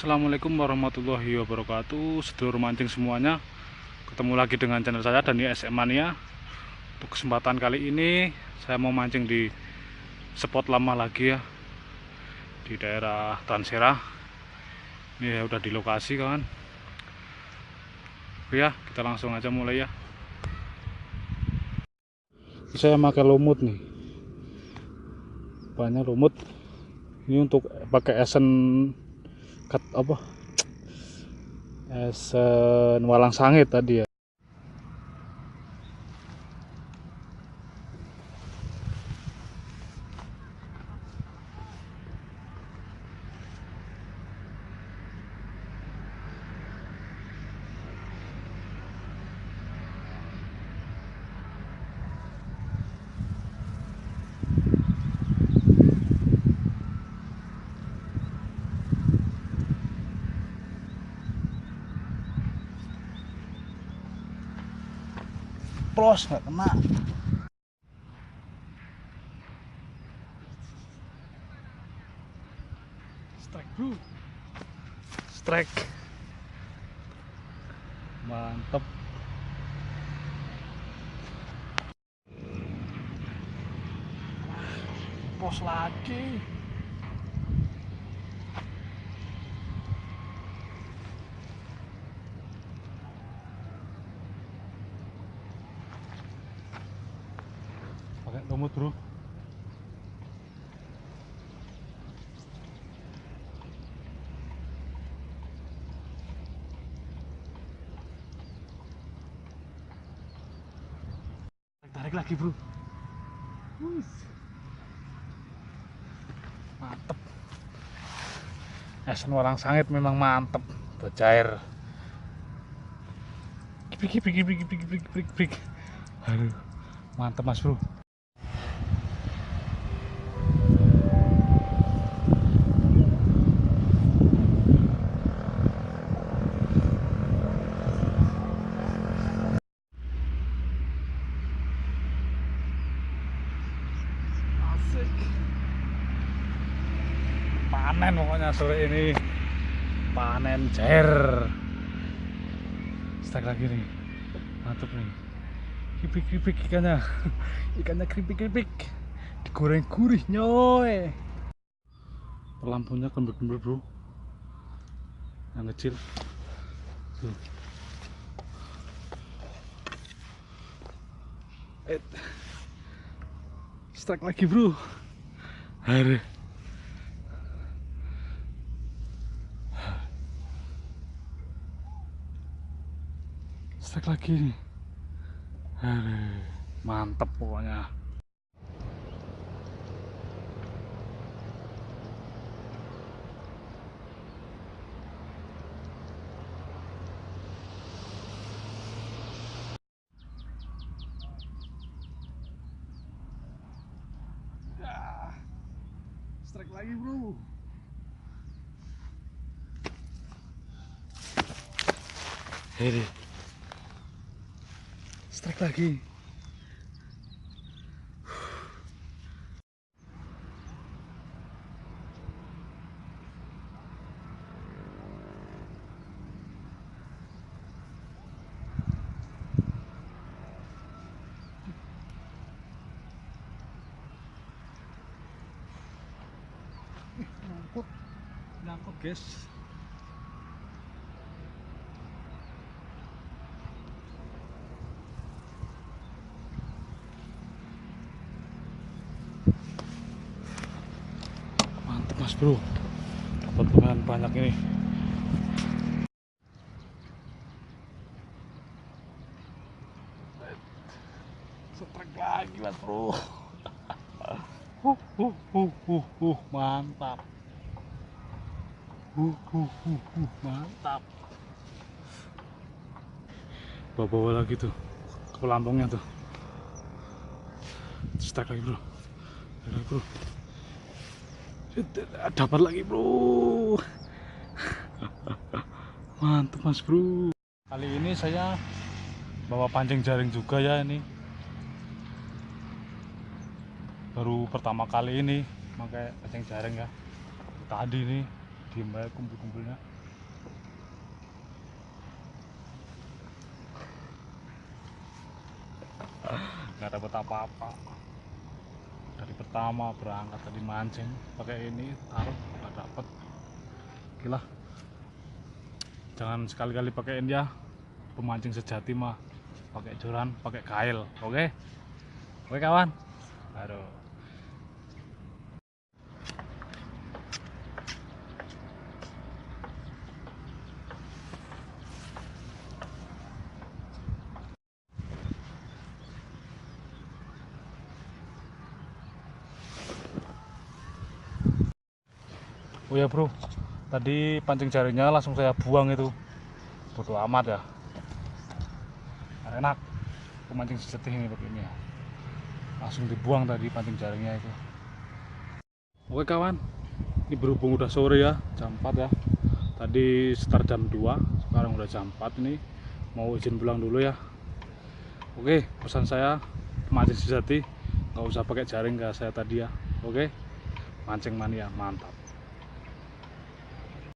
Assalamualaikum warahmatullahi wabarakatuh. Sedulur mancing semuanya, ketemu lagi dengan channel saya Dani SM Mania. Untuk kesempatan kali ini saya mau mancing di spot lama lagi ya, di daerah Transera. Ini ya udah di lokasi kawan. Oke ya, kita langsung aja mulai ya. Saya pakai lumut nih, banyak lumut. Ini untuk pakai esen esen walang sangit tadi ya. Plos nggak kena. Strike bro, strike, mantep. Pos lagi. Pakai lumut bro. Tarik lagi bro. Mantep. Esen walang sangit memang mantep. Bercair. Kipik. Aduh, mantep mas bro. Asik. Panen pokoknya sore ini. Panen cair. Strike lagi nih. Mantep nih. Kripik ikannya. Ikannya kripik. Digoreng gurih nyoy. Lampunya kembir bro. Yang kecil. Tuh. Strike lagi bro. Aduh. Strike lagi nih. Aduh, mantep pokoknya. Ya, strike lagi bro. Hei, strike lagi. Nyangkut guys. Mantap mas bro, dapat lumayan banyak ini. Strike lagi mas bro. Mantap. Mantap. Bawa lagi tuh ke pelampungnya tuh. Strike lagi bro. Dapat lagi bro. Mantap mas bro. Kali ini saya bawa pancing jaring juga ya, ini baru pertama kali ini pakai pancing jaring ya. Tadi nih diem aja kumpul-kumpulnya. nggak dapet apa-apa. Dari pertama berangkat tadi mancing pakai ini taruh nggak dapet. Gila, jangan sekali-kali pakai ini ya, pemancing sejati mah pakai joran, pakai kail. Oke kawan. Aduh. Oh ya bro, tadi pancing jaringnya langsung saya buang itu. Bodoh amat ya. Enak pemancing sejati ini begini ya. Langsung dibuang tadi pancing jaringnya itu. Oke kawan, ini berhubung udah sore ya, jam 4 ya. Tadi start jam 2, sekarang udah jam 4 ini. Mau izin pulang dulu ya. Oke, pesan saya pemancing sejati nggak usah pakai jaring kayak saya tadi ya. Oke, mancing mania mantap.